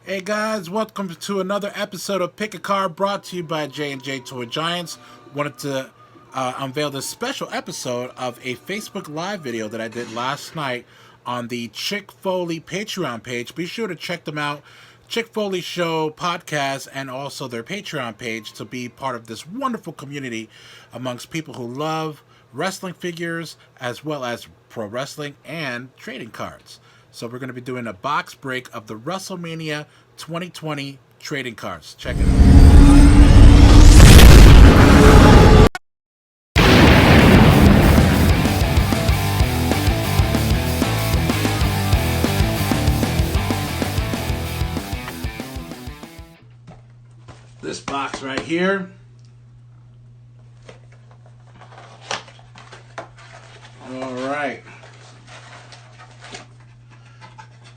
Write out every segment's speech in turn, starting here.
Hey guys, welcome to another episode of Pick a Card brought to you by J&J Toy Giants. Wanted to unveil this special episode of a Facebook Live video that I did last night on the Chick Foley Patreon page. Be sure to check them out, Chick Foley Show podcast, and also their Patreon page to be part of this wonderful community amongst people who love wrestling figures as well as pro wrestling and trading cards. So we're going to be doing a box break of the Wrestlemania 2020 trading cards. Check it out. This box right here. All right.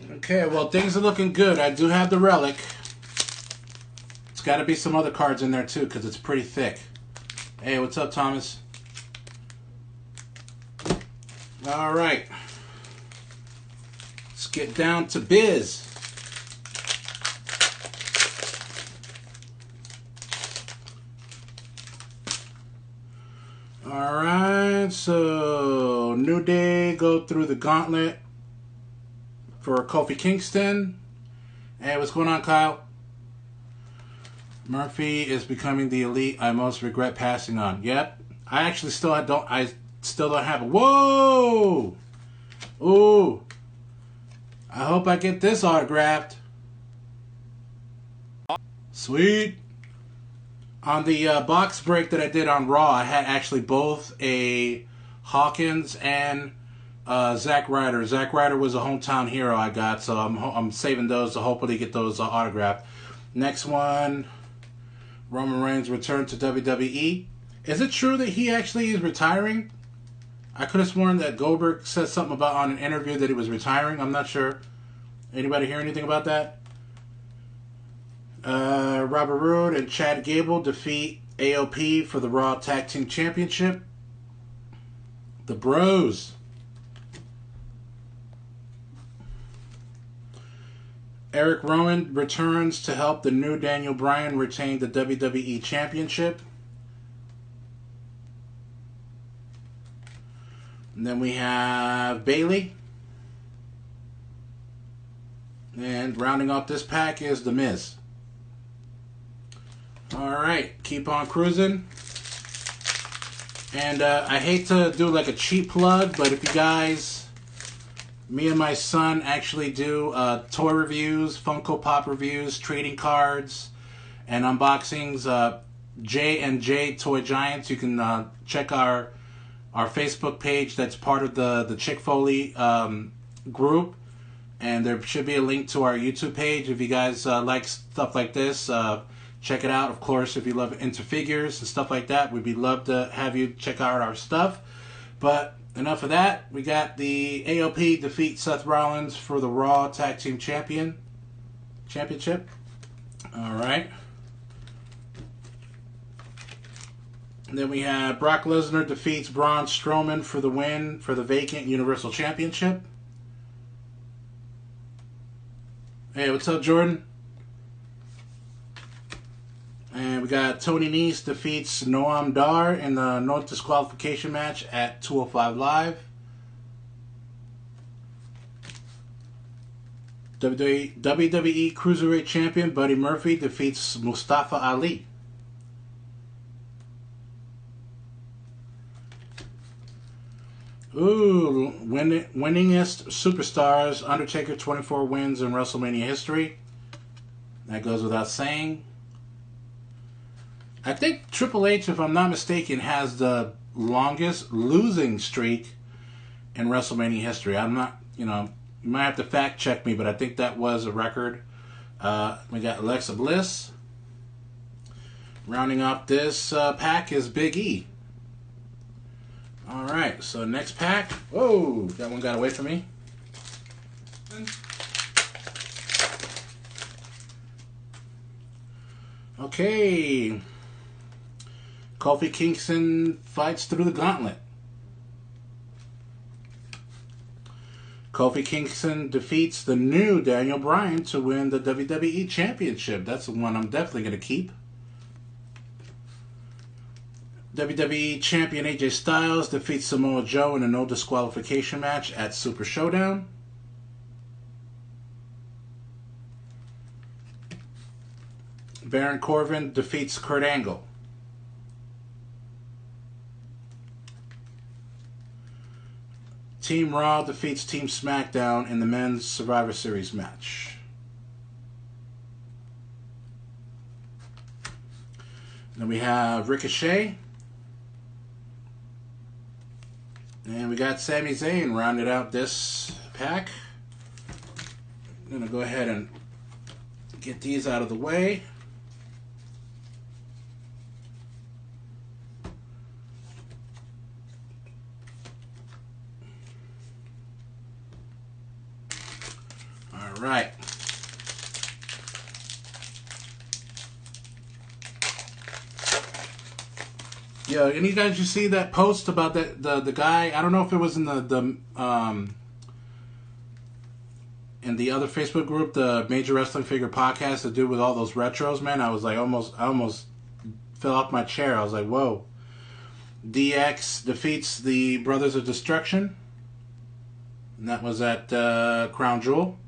Okay, well, things are looking good. I do have the relic. It's got to be some other cards in there, too, because it's pretty thick. Hey, what's up, Thomas? All right. Let's get down to biz. All right, so New Day go through the gauntlet for Kofi Kingston. Hey, what's going on, Kyle? Murphy is becoming the elite I most regret passing on. Yep. I still don't have it. Whoa! Ooh. I hope I get this autographed. Sweet. On the box break that I did on Raw, I had actually both a Hawkins and Zack Ryder. Zack Ryder was a hometown hero I got, so I'm saving those to hopefully get those autographed. Next one, Roman Reigns returned to WWE. Is it true that he actually is retiring? I could have sworn that Goldberg said something about on an interview that he was retiring. I'm not sure. Anybody hear anything about that? Robert Roode and Chad Gable defeat AOP for the Raw Tag Team Championship. The Bros. Eric Rowan returns to help the new Daniel Bryan retain the WWE Championship. And then we have Bayley. And rounding off this pack is The Miz. Alright, keep on cruising. And I hate to do like a cheap plug, but if you guys, me and my son actually do toy reviews, Funko Pop reviews, trading cards, and unboxings. J&J Toy Giants. You can check our Facebook page that's part of the Chick Foley group. And there should be a link to our YouTube page if you guys like stuff like this. Check it out. Of course, if you love into figures and stuff like that, we'd love to have you check out our stuff. But enough of that. We got the AOP defeat Seth Rollins for the Raw Tag Team Championship. All right. And then we have Brock Lesnar defeats Braun Strowman for the win for the vacant Universal Championship. Hey, what's up, Jordan? And we got Tony Nese defeats Noam Dar in the no disqualification match at 205 Live. WWE Cruiserweight Champion Buddy Murphy defeats Mustafa Ali. Ooh, winningest superstars. Undertaker 24 wins in WrestleMania history. That goes without saying. I think Triple H, if I'm not mistaken, has the longest losing streak in WrestleMania history. I'm not, you might have to fact check me, but I think that was a record. We got Alexa Bliss. Rounding off this pack is Big E. Alright, so next pack. Whoa, that one got away from me. Okay. Kofi Kingston fights through the gauntlet. Kofi Kingston defeats the new Daniel Bryan to win the WWE Championship. That's the one I'm definitely going to keep. WWE Champion AJ Styles defeats Samoa Joe in a no disqualification match at Super Showdown. Baron Corbin defeats Kurt Angle. Team Raw defeats Team SmackDown in the Men's Survivor Series match. Then we have Ricochet. And we got Sami Zayn rounded out this pack. I'm going to go ahead and get these out of the way. All right. Yo, any guys you see that post about that the guy? I don't know if it was in the other Facebook group, the Major Wrestling Figure Podcast, to do with all those retros, man. I was like, I almost fell off my chair. I was like, whoa. DX defeats the Brothers of Destruction. And that was at Crown Jewel.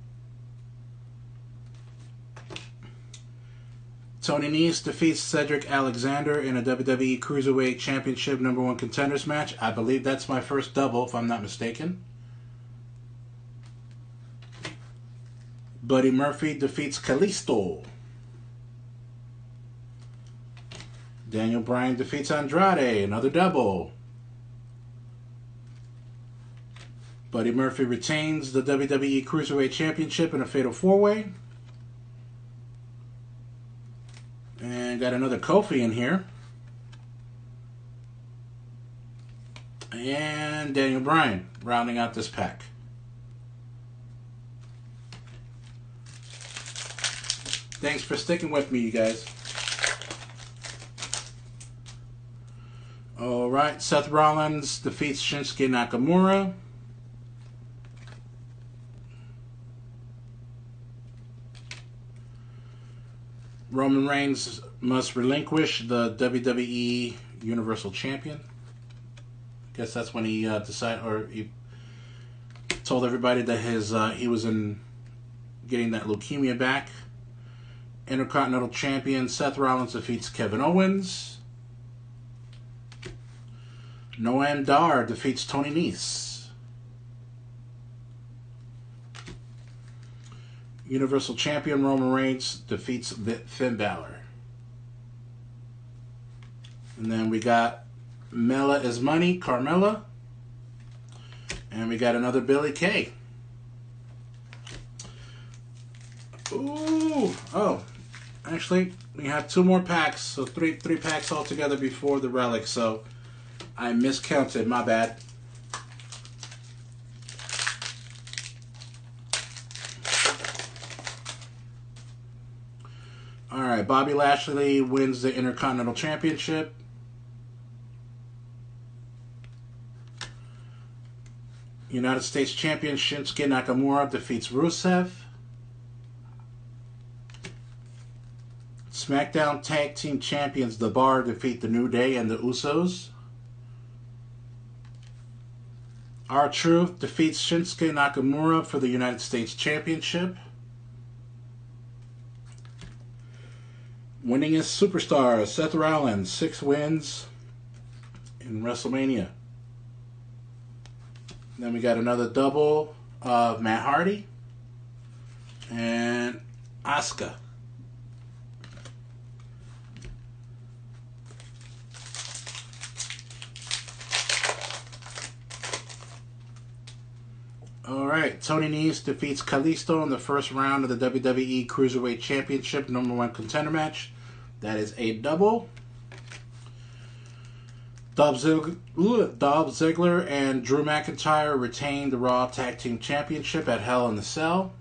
Tony Nese defeats Cedric Alexander in a WWE Cruiserweight Championship #1 Contenders match. I believe that's my first double, if I'm not mistaken. Buddy Murphy defeats Kalisto. Daniel Bryan defeats Andrade, another double. Buddy Murphy retains the WWE Cruiserweight Championship in a Fatal 4-Way. And got another Kofi in here. And Daniel Bryan rounding out this pack. Thanks for sticking with me, you guys. Alright, Seth Rollins defeats Shinsuke Nakamura. Roman Reigns must relinquish the WWE Universal Champion. I guess that's when he decided, or he told everybody that he was in getting that leukemia back. Intercontinental Champion Seth Rollins defeats Kevin Owens. Noam Dar defeats Tony Nese. Universal Champion Roman Reigns defeats Finn Balor. And then we got Mela is Money, Carmella. And we got another Billy Kay. Ooh, oh, actually, we have 2 more packs, so three packs altogether before the relic, so I miscounted, my bad. Alright, Bobby Lashley wins the Intercontinental Championship. United States Champion Shinsuke Nakamura defeats Rusev. SmackDown Tag Team Champions The Bar defeat The New Day and the Usos. R-Truth defeats Shinsuke Nakamura for the United States Championship. Winningest Superstar Seth Rollins, 6 wins in WrestleMania. Then we got another double of Matt Hardy and Asuka. Alright, Tony Nese defeats Kalisto in the first round of the WWE Cruiserweight Championship #1 Contender match. That is a double. Dolph Ziggler and Drew McIntyre retain the Raw Tag Team Championship at Hell in the Cell.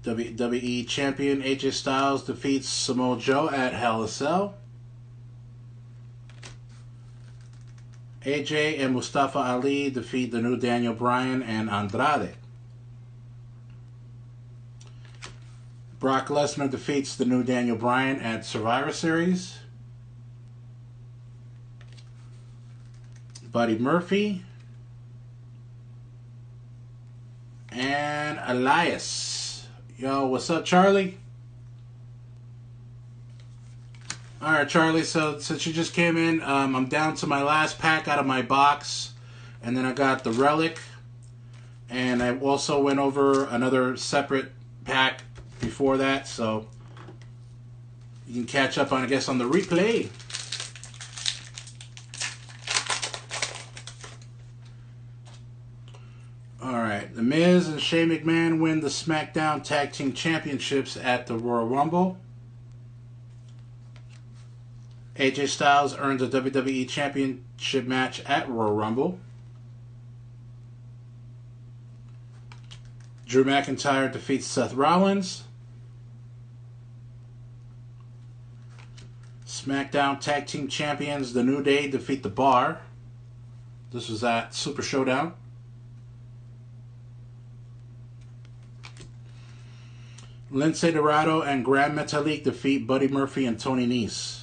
WWE Champion AJ Styles defeats Samoa Joe at Hell in a Cell. AJ and Mustafa Ali defeat the new Daniel Bryan and Andrade. Brock Lesnar defeats the new Daniel Bryan at Survivor Series. Buddy Murphy and Elias. Yo, what's up, Charlie? Alright, Charlie, so since you just came in, I'm down to my last pack out of my box. And then I got the Relic. And I also went over another separate pack before that. So you can catch up on, I guess, on the replay. Alright, The Miz and Shane McMahon win the SmackDown Tag Team Championships at the Royal Rumble. AJ Styles earns a WWE Championship match at Royal Rumble. Drew McIntyre defeats Seth Rollins. SmackDown Tag Team Champions The New Day defeat The Bar. This was at Super Showdown. Lince Dorado and Grand Metalik defeat Buddy Murphy and Tony Nese.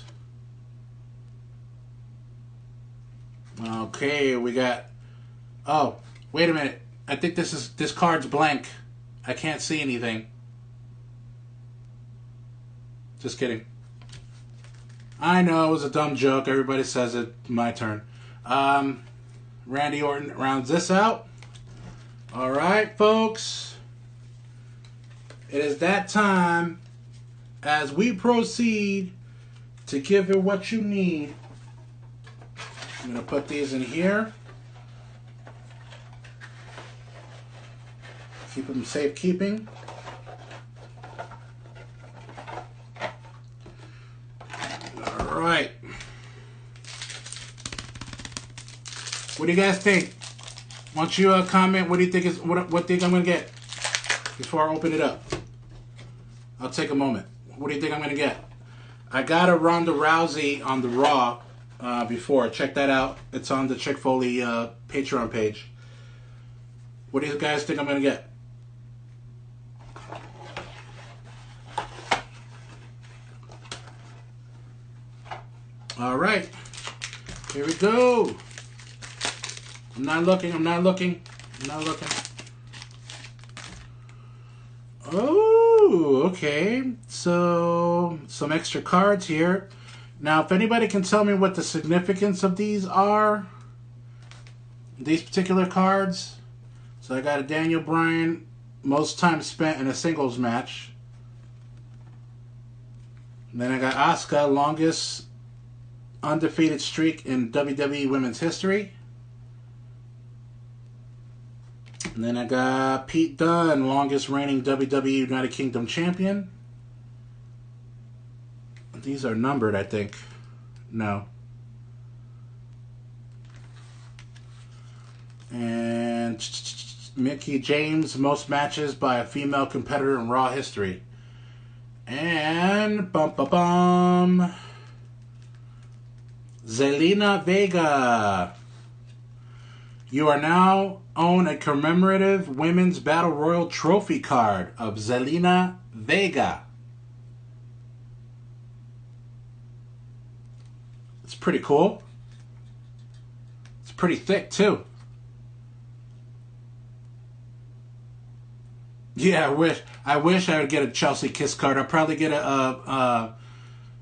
Okay, we got... Oh, wait a minute. I think this card's blank. I can't see anything. Just kidding. I know, it was a dumb joke. Everybody says it. My turn. Randy Orton rounds this out. Alright, folks. It is that time as we proceed to give it what you need. I'm going to put these in here. Keep them safekeeping. All right. What do you guys think? Why don't you comment? What do you think is what think I'm going to get before I open it up? I'll take a moment. What do you think I'm going to get? I got a Ronda Rousey on the Raw. Before. Check that out. It's on the Chick Foley Patreon page. What do you guys think I'm going to get? Alright. Here we go. I'm not looking. Oh, okay. So, some extra cards here. Now, if anybody can tell me what the significance of these are, these particular cards. So I got a Daniel Bryan, most time spent in a singles match. And then I got Asuka, longest undefeated streak in WWE Women's history. And then I got Pete Dunne, longest reigning WWE United Kingdom champion. These are numbered, I think. No. And Mickie James, most matches by a female competitor in Raw history. And Zelina Vega. You are now own a commemorative Women's Battle Royal trophy card of Zelina Vega. It's pretty cool. It's pretty thick too. Yeah, I wish I would get a Chelsea Kiss card. I'd probably get a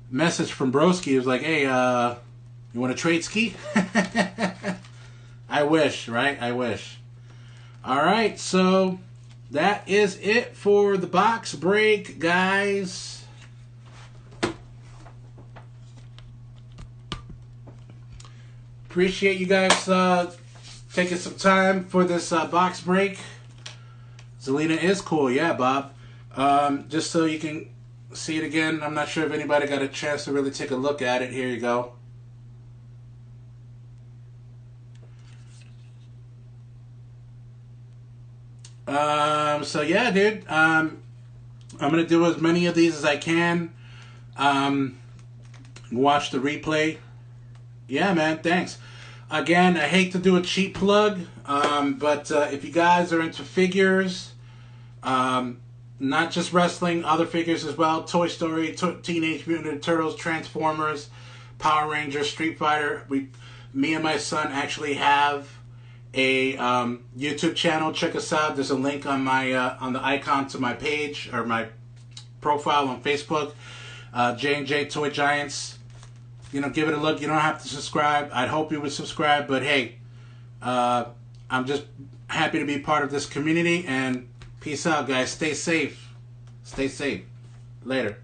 message from Broski. It was like, hey, you want to trade ski? I wish, right? I wish. All right, so that is it for the box break, guys. Appreciate you guys taking some time for this box break. Zelina is cool, yeah, Bob. Just so you can see it again, I'm not sure if anybody got a chance to really take a look at it. Here you go. So yeah, dude. I'm gonna do as many of these as I can. Watch the replay. Yeah, man. Thanks. Again, I hate to do a cheap plug, but if you guys are into figures, not just wrestling, other figures as well, Toy Story, Teenage Mutant Ninja Turtles, Transformers, Power Rangers, Street Fighter, me and my son actually have a YouTube channel. Check us out. There's a link on my on the icon to my page or my profile on Facebook. J&J Toy Giants. You know, give it a look. You don't have to subscribe. I'd hope you would subscribe, but hey, I'm just happy to be part of this community, and peace out, guys. Stay safe. Stay safe. Later.